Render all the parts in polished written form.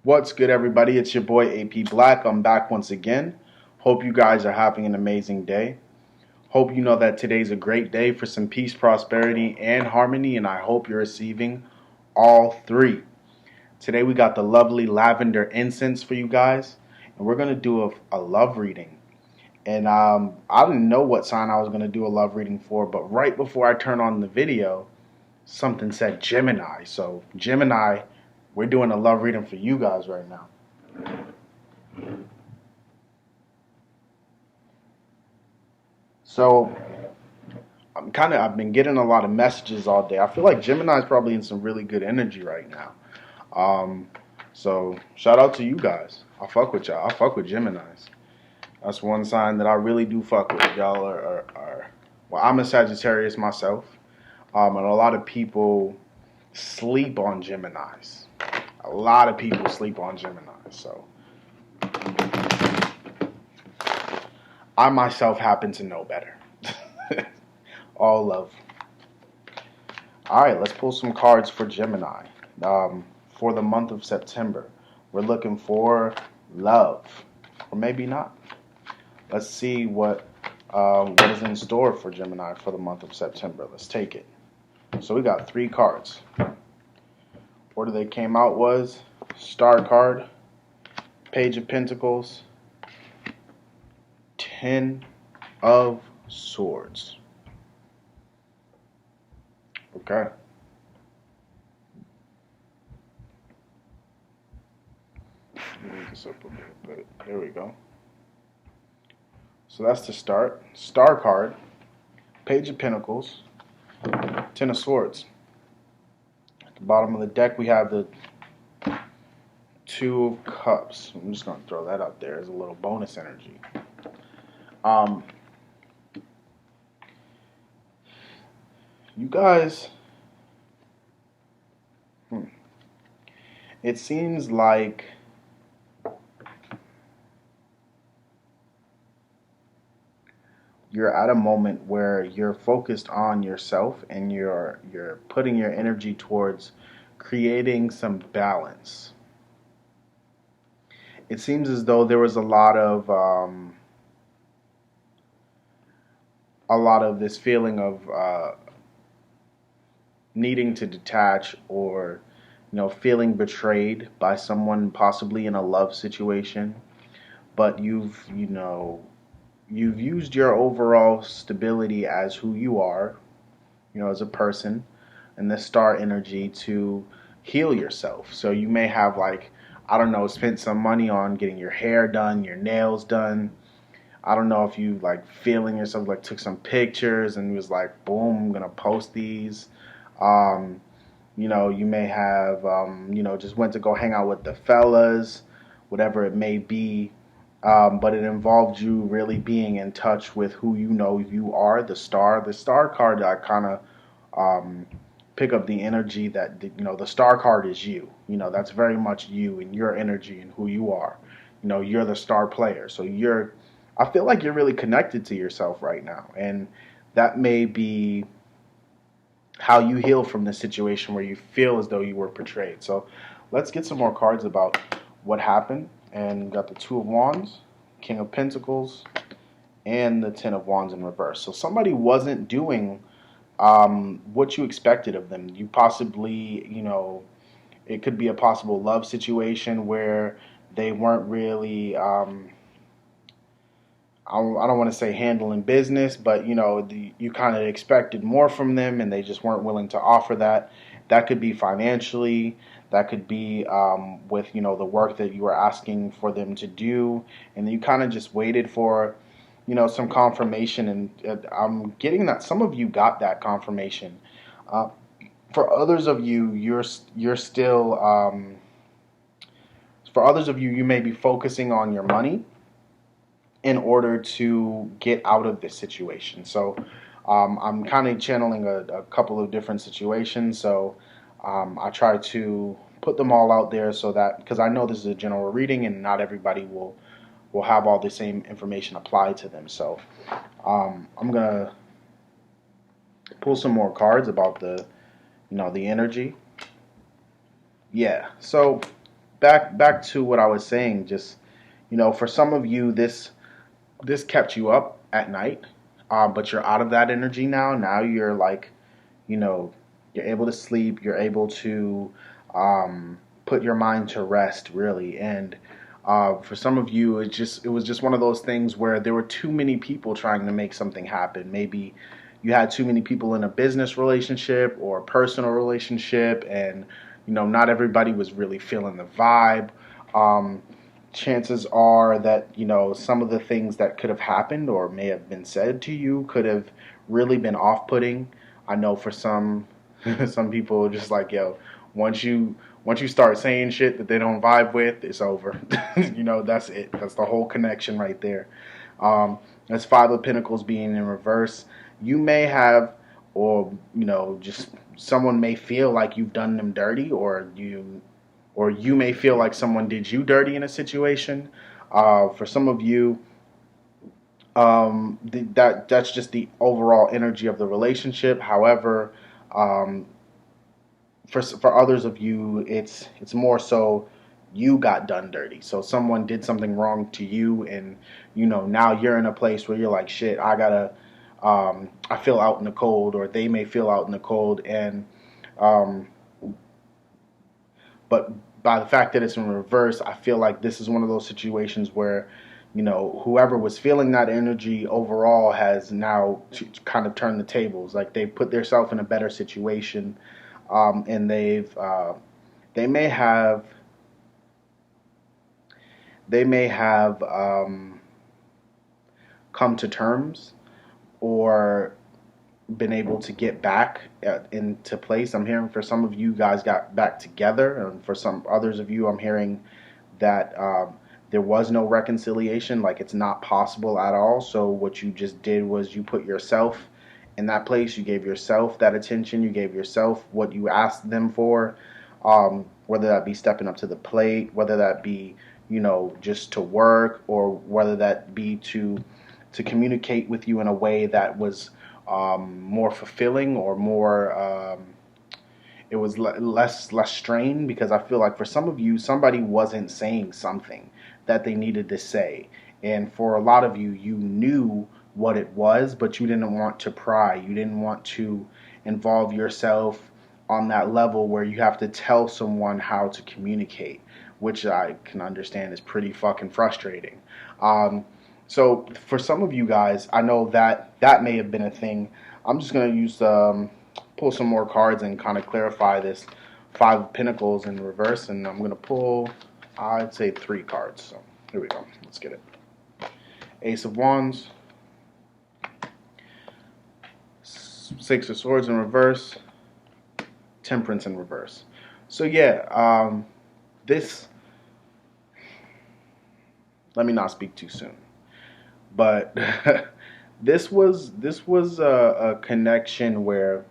What's good, everybody? It's your boy AP Black. I'm back once again. Hope you guys are having an amazing day. Hope you know that today's a great day for some peace, prosperity, and harmony, and I hope you're receiving all three. Today we got the lovely lavender incense for you guys, and we're going to do a love reading. And I didn't know what sign I was going to do a love reading for, but right before I turn on the video, something said Gemini. So Gemini, we're doing a love reading for you guys right now. So I've been getting a lot of messages all day. I feel like Gemini's probably in some really good energy right now. So shout out to you guys. I fuck with y'all. I fuck with Geminis. That's one sign that I really do fuck with. Y'all are well, I'm a Sagittarius myself. And a lot of people sleep on Geminis. A lot of people sleep on Geminis. So I myself happen to know better. All love. All right, let's pull some cards for Gemini. For the month of September, we're looking for love, or maybe not. Let's see what is in store for Gemini for the month of September. Let's take it. So we got 3 cards. Order they came out was Star card, Page of Pentacles, 10 of Swords. Okay. Move this up a little bit. There we go. So that's the start. Star card, Page of Pentacles, 10 of Swords. At the bottom of the deck, we have the 2 of Cups. I'm just going to throw that out there as a little bonus energy. You guys, it seems like you're at a moment where you're focused on yourself and you're putting your energy towards creating some balance. It seems as though there was a lot of this feeling of needing to detach, or feeling betrayed by someone, possibly in a love situation, but you've used your overall stability as who you are, as a person, and the star energy to heal yourself. So you may have, spent some money on getting your hair done, your nails done. I don't know if you feeling yourself, took some pictures and was like, boom, I'm gonna post these. You may have, just went to go hang out with the fellas, whatever it may be. But it involved you really being in touch with who you are, the star. The star card, I kind of pick up the energy that, the star card is you. That's very much you and your energy and who you are. You're the star player. So I feel like you're really connected to yourself right now. And that may be how you heal from the situation where you feel as though you were betrayed. So let's get some more cards about what happened. And got the 2 of Wands, King of Pentacles, and the 10 of Wands in reverse. So somebody wasn't doing what you expected of them. You possibly, it could be a possible love situation where they weren't really, I don't want to say handling business, but you kind of expected more from them and they just weren't willing to offer that. That could be financially. That could be with the work that you were asking for them to do, and you kind of just waited for some confirmation. And I'm getting that some of you got that confirmation. For others of you, you're still. For others of you, you may be focusing on your money in order to get out of this situation. So I'm kind of channeling a couple of different situations. So I try to put them all out there so that, because I know this is a general reading and not everybody will have all the same information applied to them. So I'm going to pull some more cards about the energy. Yeah, so back to what I was saying. Just, for some of you, this kept you up at night, but you're out of that energy now. Now you're like, you know, you're able to sleep. You're able to put your mind to rest, really. And for some of you, it was just one of those things where there were too many people trying to make something happen. Maybe you had too many people in a business relationship or a personal relationship, and not everybody was really feeling the vibe. Um, Chances are that some of the things that could have happened or may have been said to you could have really been off-putting. I know for some some people just like, yo, once you once you start saying shit that they don't vibe with, it's over. That's it. That's the whole connection right there. That's Five of Pentacles being in reverse. You may have, or just someone may feel like you've done them dirty, or you may feel like someone did you dirty in a situation. For some of you, that's just the overall energy of the relationship. However, um, for others of you, it's more so you got done dirty. So someone did something wrong to you, and now you're in a place where you're like, shit, I feel out in the cold, or they may feel out in the cold, and um, but by the fact that it's in reverse, I feel like this is one of those situations where, whoever was feeling that energy overall has now kind of turned the tables. Like they put themselves in a better situation, and they may have come to terms or been able to get back into place. I'm hearing for some of you guys got back together, and for some others of you, I'm hearing that there was no reconciliation, like it's not possible at all. So what you just did was you put yourself in that place. You gave yourself that attention. You gave yourself what you asked them for, whether that be stepping up to the plate, whether that be just to work, or whether that be to communicate with you in a way that was more fulfilling, or more it was less strained. Because I feel like for some of you, somebody wasn't saying something that they needed to say, and for a lot of you, you knew what it was, but you didn't want to pry. You didn't want to involve yourself on that level where you have to tell someone how to communicate, which I can understand is pretty fucking frustrating. So for some of you guys, I know that may have been a thing. I'm just gonna use pull some more cards and kind of clarify this Five of Pentacles in reverse, and I'm gonna pull, I'd say, 3 cards. So here we go. Let's get it. Ace of Wands, Six of Swords in reverse, Temperance in reverse. So yeah, this. Let me not speak too soon. But this was a connection where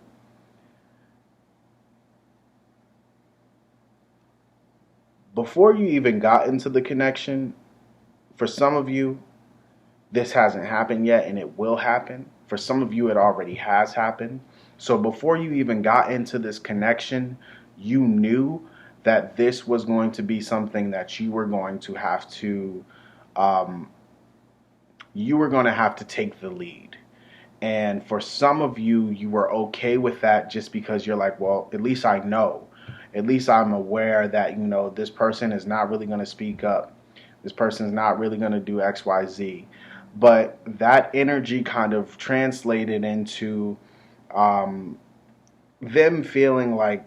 before you even got into the connection, for some of you, this hasn't happened yet, and it will happen. For some of you, it already has happened. So before you even got into this connection, you knew that this was going to be something that um, you were going to have to take the lead. And for some of you, you were okay with that just because you're like, well, at least I know. At least I'm aware that, this person is not really going to speak up. This person is not really going to do X, Y, Z. But that energy kind of translated into um, them feeling like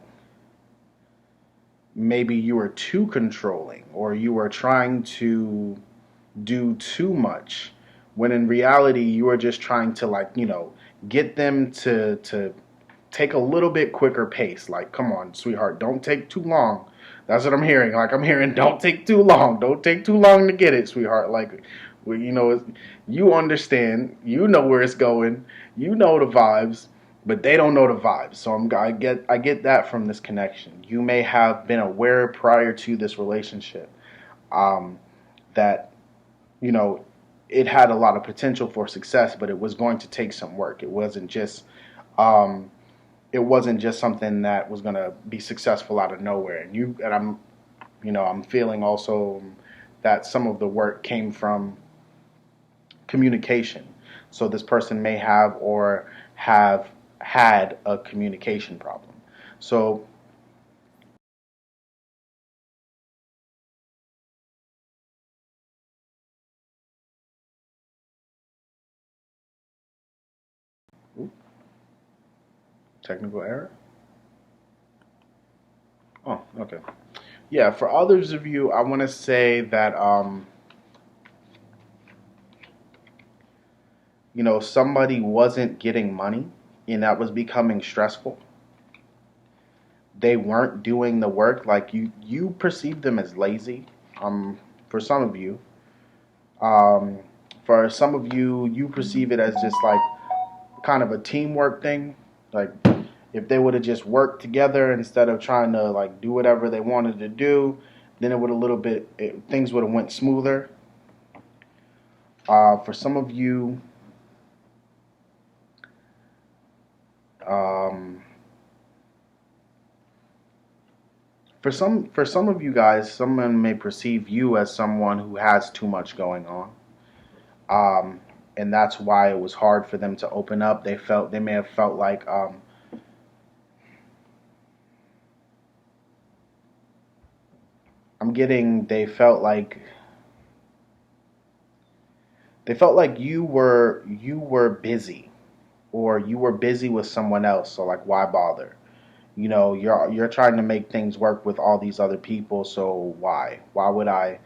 maybe you were too controlling, or you were trying to do too much, when in reality you were just trying to, like, get them to take a little bit quicker pace. Like, come on, sweetheart, don't take too long. That's what I'm hearing. Like, I'm hearing, don't take too long. Don't take too long to get it, sweetheart. Like, well, you understand. You know where it's going. You know the vibes, but they don't know the vibes. So I get that from this connection. You may have been aware prior to this relationship that you know it had a lot of potential for success, but it was going to take some work. Um, it wasn't just something that was going to be successful out of nowhere. And I'm I'm feeling also that some of the work came from communication. So this person may have or have had a communication problem. So, technical error. Oh, okay. Yeah, for others of you, I want to say that somebody wasn't getting money and that was becoming stressful. They weren't doing the work, like you perceive them as lazy. For some of you, um, for some of you, you perceive it as just like kind of a teamwork thing. Like if they would have just worked together instead of trying to like do whatever they wanted to do, then it would a little bit things would have went smoother. For some of you, um, for some of you guys, someone may perceive you as someone who has too much going on. Um, and that's why it was hard for them to open up. They may have felt like I'm getting they felt like you were busy or you were busy with someone else. So like why bother? You're trying to make things work with all these other people. So why would I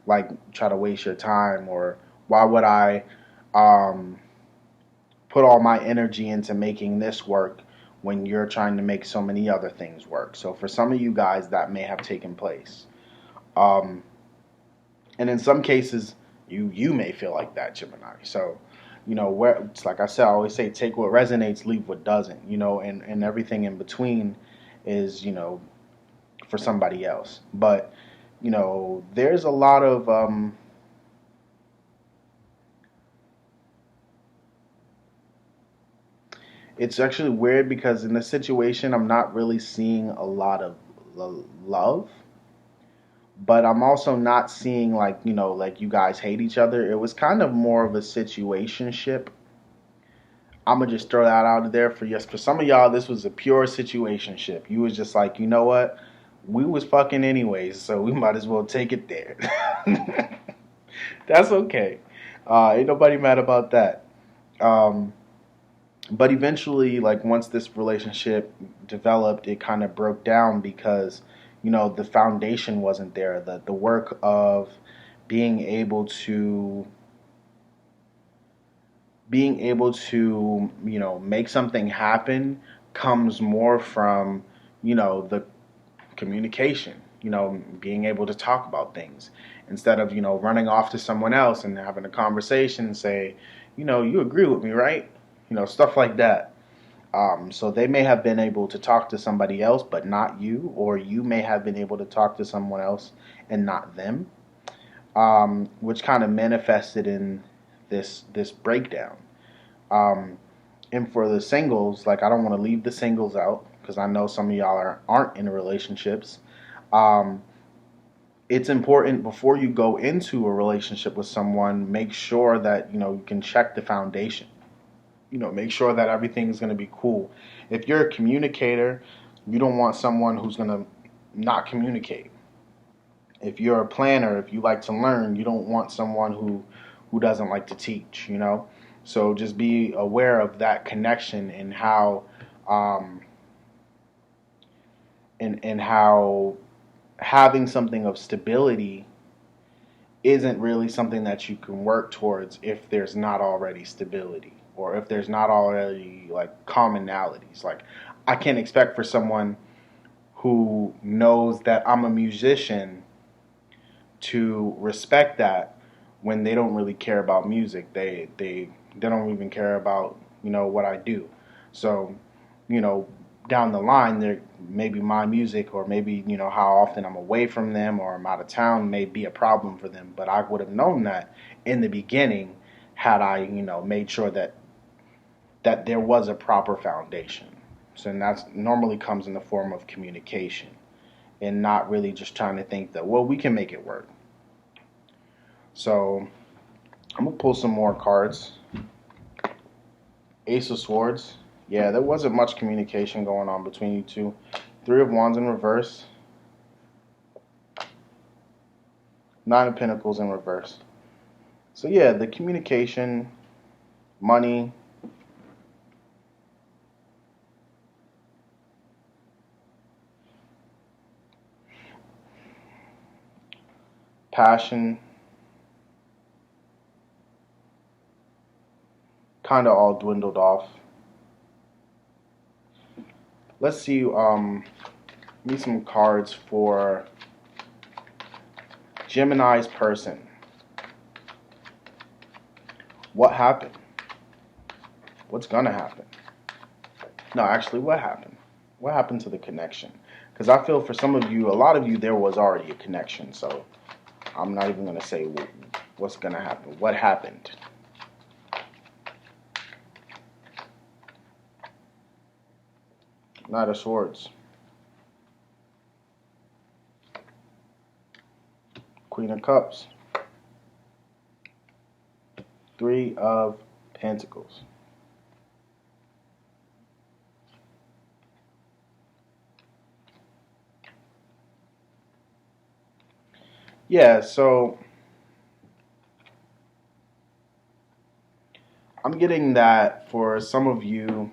like try to waste your time, or why would I um, put all my energy into making this work when you're trying to make so many other things work? So for some of you guys, that may have taken place. Um, and in some cases, you may feel like that, Gemini. So, where it's like I said, I always say, take what resonates, leave what doesn't. And everything in between is for somebody else. But there's a lot of it's actually weird because in this situation, I'm not really seeing a lot of love, but I'm also not seeing like like you guys hate each other. It was kind of more of a situationship. I'm gonna just throw that out there for yes. For some of y'all, this was a pure situationship. You was just like, you know what, we was fucking anyways, so we might as well take it there. That's okay. Ain't nobody mad about that. Um, but eventually, like once this relationship developed, it kind of broke down because the foundation wasn't there. The work of being able to make something happen comes more from the communication, being able to talk about things instead of running off to someone else and having a conversation and say, you agree with me, right? Stuff like that. So they may have been able to talk to somebody else but not you, or you may have been able to talk to someone else and not them, which kind of manifested in this breakdown. Um, and for the singles, like I don't want to leave the singles out because I know some of y'all aren't in relationships. Um, it's important before you go into a relationship with someone, make sure that you can check the foundation. Make sure that everything's going to be cool. If you're a communicator, you don't want someone who's going to not communicate. If you're a planner, if you like to learn, you don't want someone who doesn't like to teach. So just be aware of that connection and how um, and how having something of stability isn't really something that you can work towards if there's not already stability, or if there's not already like commonalities. Like I can't expect for someone who knows that I'm a musician to respect that when they don't really care about music. They don't even care about what I do. So you know down the line, there maybe my music, or maybe how often I'm away from them or I'm out of town, may be a problem for them. But I would have known that in the beginning had I made sure that there was a proper foundation. So and that's normally comes in the form of communication. and not really just trying to think that, well, we can make it work. So I'm gonna pull some more cards. Ace of Swords. Yeah, there wasn't much communication going on between you two. Three of Wands in reverse. Nine of Pentacles in reverse. So yeah, the communication, money, passion, kind of all dwindled off. Let's see, need some cards for Gemini's person. What happened? What's gonna happen? No, actually, what happened? What happened to the connection? Because I feel for some of you, a lot of you, there was already a connection. So I'm not even gonna say what's gonna happen. What happened? Knight of Swords. Queen of Cups. Three of Pentacles. Yeah, so I'm getting that for some of you,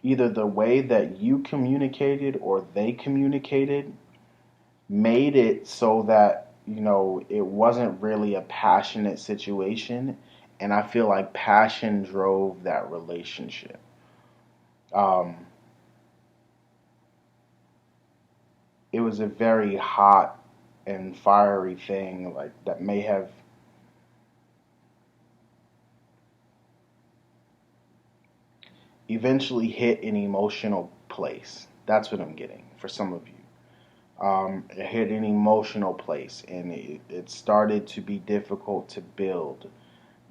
either the way that you communicated or they communicated made it so that, it wasn't really a passionate situation. And I feel like passion drove that relationship. Um, it was a very hot and fiery thing, like that may have eventually hit an emotional place. That's what I'm getting for some of you. It hit an emotional place, and it started to be difficult to build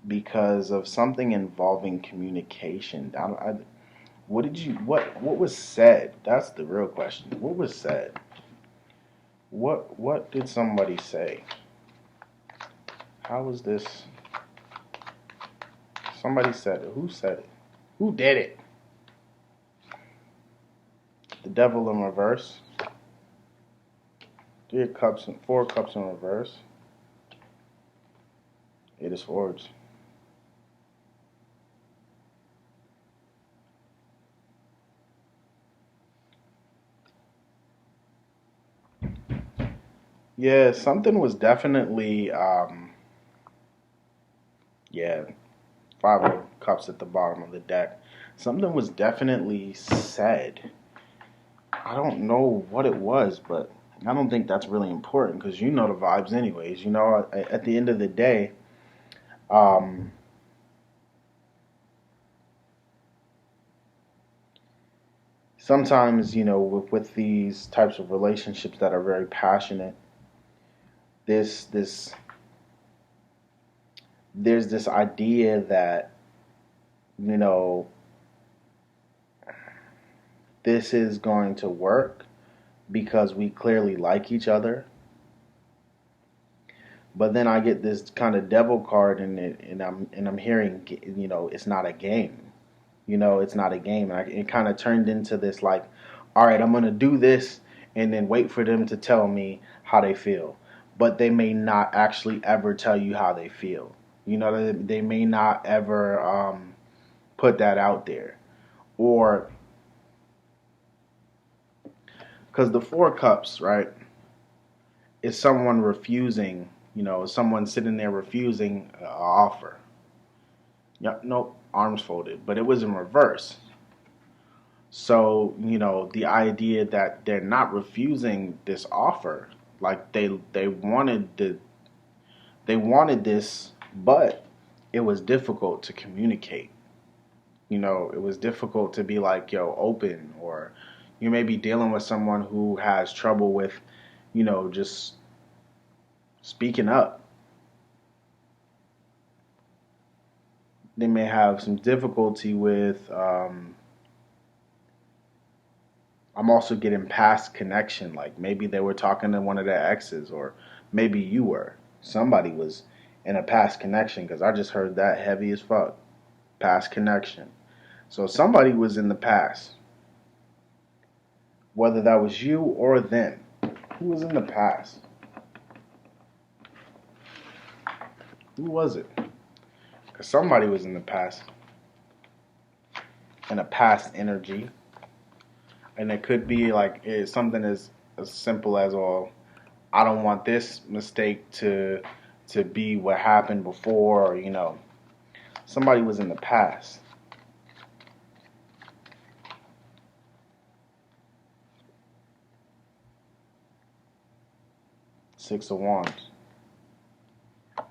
because of something involving communication. What was said? That's the real question. What was said? What did somebody say? How was this? Somebody said it. Who said it? Who did it? The Devil in reverse. Three of Cups and Four of Cups in reverse. Eight of Swords. Yeah, something was definitely, yeah, Five of Cups at the bottom of the deck. Something was definitely said. I don't know what it was, but I don't think that's really important because you know the vibes anyways. At the end of the day, um, sometimes, with these types of relationships that are very passionate, this there's this idea that, you know, this is going to work because we clearly like each other. But then I get this kind of devil card in it, and I'm hearing, it's not a game. It's not a game, and it kind of turned into this like, all right, I'm gonna do this, and then wait for them to tell me how they feel. But they may not actually ever tell you how they feel. They may not ever put that out there, or because the Four of Cups, right, is someone refusing. Someone sitting there refusing an offer. Yep, nope, arms folded, but it was in reverse. So, the idea that they're not refusing this offer, like they wanted this, but it was difficult to communicate. It was difficult to be like, yo, open, or you may be dealing with someone who has trouble with, just speaking up. They may have some difficulty with. I'm also getting past connection. Like maybe they were talking to one of their exes, or maybe you were. Somebody was in a past connection because I just heard that heavy as fuck. Past connection. So somebody was in the past, whether that was you or them. Who was in the past? Who was it? Because somebody was in the past, in a past energy. And it could be like something as simple as, "Oh, I don't want this mistake to be what happened before," or somebody was in the past. Six of Wands. The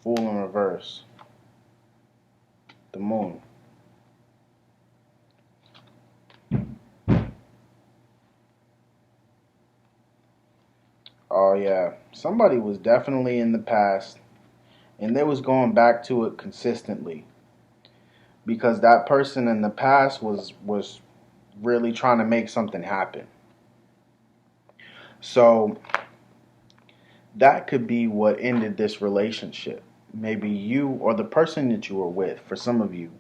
Fool in reverse. The Moon. Oh yeah, somebody was definitely in the past, and they was going back to it consistently because that person in the past was really trying to make something happen. So that could be what ended this relationship. Maybe you or the person that you were with, for some of you,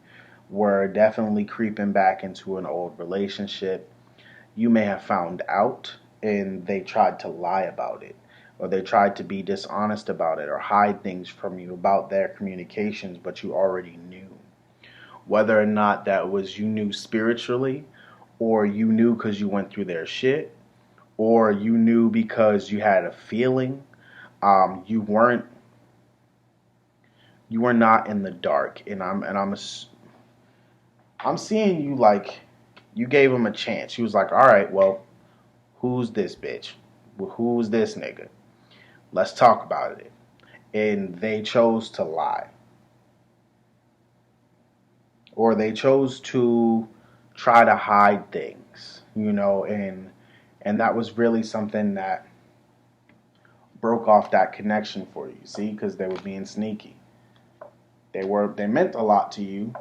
were definitely creeping back into an old relationship. You may have found out and they tried to lie about it, or they tried to be dishonest about it, or hide things from you about their communications, but you already knew. Whether or not that was you knew spiritually, or you knew because you went through their shit, or you knew because you had a feeling. You were not in the dark, and I'm seeing you like you gave him a chance. He was like, all right, well, who's this bitch? Well, who's this nigga? Let's talk about it. And they chose to lie, or they chose to try to hide things, and that was really something that broke off that connection for you. See, because they were being sneaky. They meant a lot to you,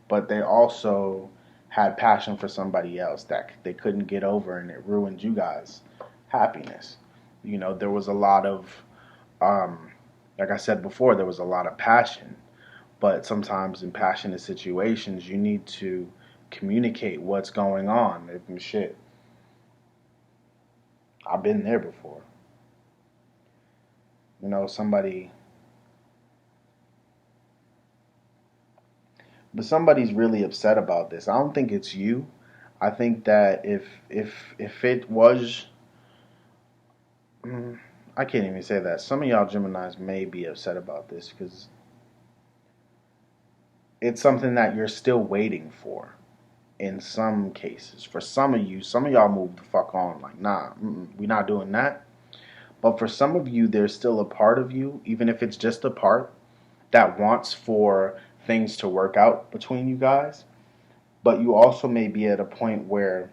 but they also had passion for somebody else that they couldn't get over, and it ruined you guys' happiness. There was a lot of, like I said before, there was a lot of passion, but sometimes in passionate situations, you need to communicate what's going on. And shit, I've been there before. Somebody, but somebody's really upset about this. I don't think it's you. I think that if it was, I can't even say that. Some of y'all Geminis may be upset about this because it's something that you're still waiting for. In some cases, for some of y'all moved the fuck on. Like, nah, we're not doing that. But for some of you, there's still a part of you, even if it's just a part, that wants for things to work out between you guys. But you also may be at a point where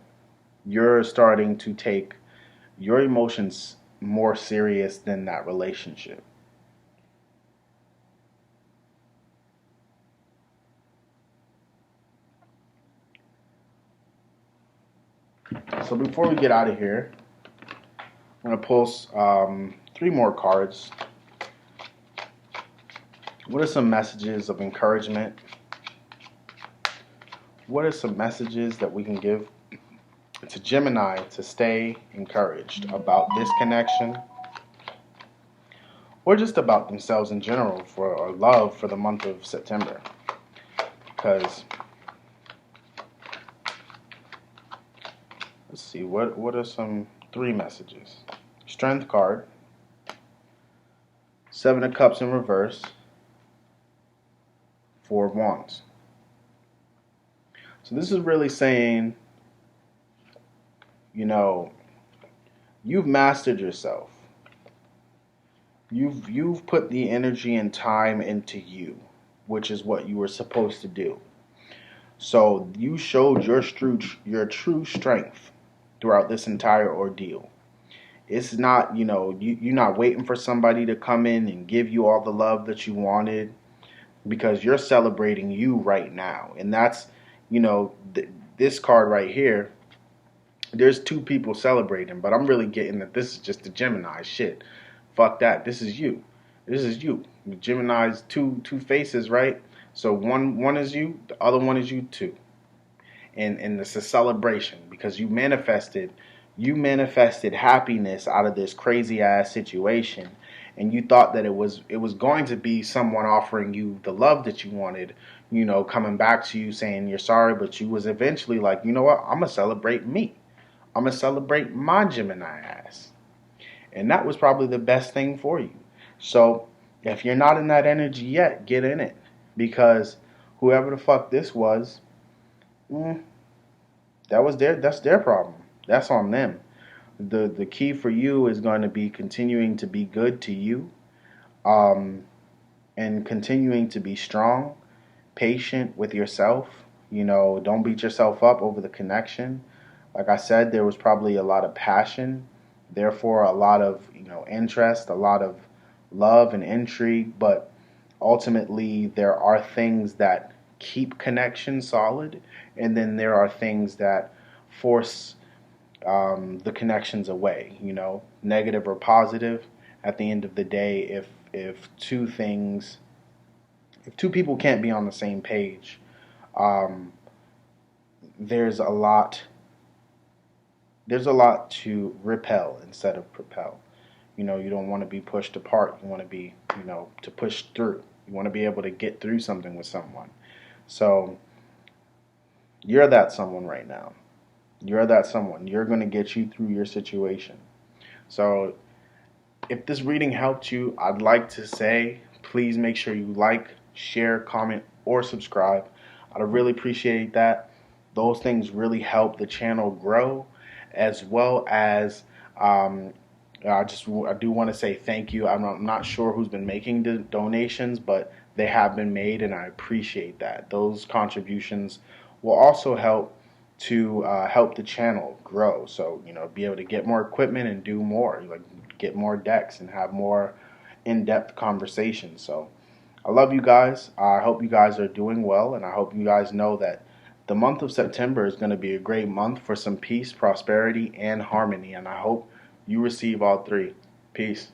you're starting to take your emotions more serious than that relationship. So before we get out of here, I'm going to pull three more cards. What are some messages of encouragement? What are some messages that we can give to Gemini to stay encouraged about this connection, or just about themselves in general, for love for the month of September? Because let's see, what are some three messages? Strength card, Seven of Cups in reverse, Four of Wands. So this is really saying, you've mastered yourself. You've put the energy and time into you, which is what you were supposed to do. So you showed your true strength throughout this entire ordeal. It's not, you're not waiting for somebody to come in and give you all the love that you wanted, because you're celebrating you right now. And that's, this card right here, there's two people celebrating, but I'm really getting that this is just the Gemini shit. Fuck that. This is you. This is you. Gemini's two faces, right? So one is you, the other one is you too. And it's a celebration because you manifested happiness out of this crazy ass situation, and you thought that it was going to be someone offering you the love that you wanted, coming back to you saying you're sorry, but you was eventually like, you know what, I'm gonna celebrate me. I'm gonna celebrate my Gemini ass. And that was probably the best thing for you. So if you're not in that energy yet, get in it, because whoever the fuck this was, mm, that's their problem. That's on them. The key for you is going to be continuing to be good to you, um, and continuing to be strong, patient with yourself. Don't beat yourself up over the connection. Like I said, there was probably a lot of passion, therefore a lot of interest, a lot of love and intrigue. But ultimately, there are things that keep connection solid, and then there are things that force the connections away. Negative or positive. At the end of the day, if two people can't be on the same page, um, there's a lot to repel instead of propel. You don't want to be pushed apart. You want to be, to push through. You want to be able to get through something with someone. So you're that someone right now. You're that someone. You're going to get you through your situation. So if this reading helped you, I'd like to say, please make sure you like, share, comment, or subscribe. I'd really appreciate that. Those things really help the channel grow, as well as I do want to say thank you. I'm not sure who's been making the donations, but they have been made, and I appreciate that. Those contributions will also help to help the channel grow. So be able to get more equipment and do more, like get more decks and have more in-depth conversations. So I love you guys. I hope you guys are doing well, and I hope you guys know that the month of September is going to be a great month for some peace, prosperity, and harmony. And I hope you receive all three. Peace.